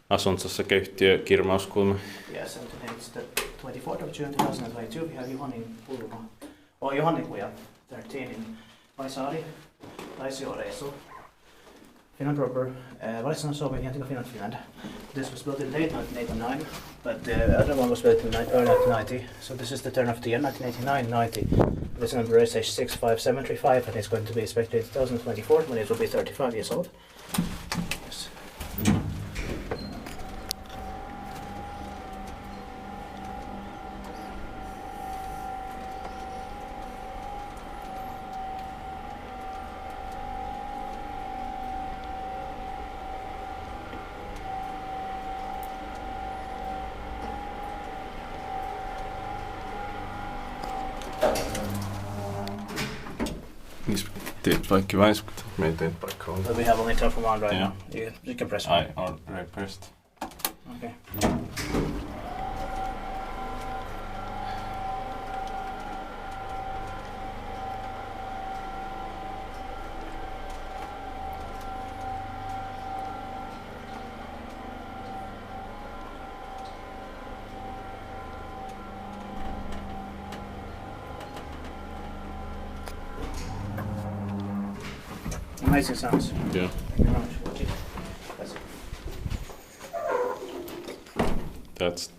asuntosakeyhtiö kirmauskulma. Yes, and today it's the 24th of June 2022. We have Juhaninkuja, or Juhaninkuja 13 in Vaisaari, Raisio, Finland proper. Vaisaari Finland. This was built in late 1989, but the other one was built in early 1990. So this is the turn of the year 1989-90. This number is H65735, and it's going to be inspected in 2024 when it will be 35 years old. Yes. Teet vaikka Vaiskut, me ei teet vaikka on. But we have only time for one right now. You can press one. I already pressed. Okay. Amazing sounds. Yeah. Thank you very much. That's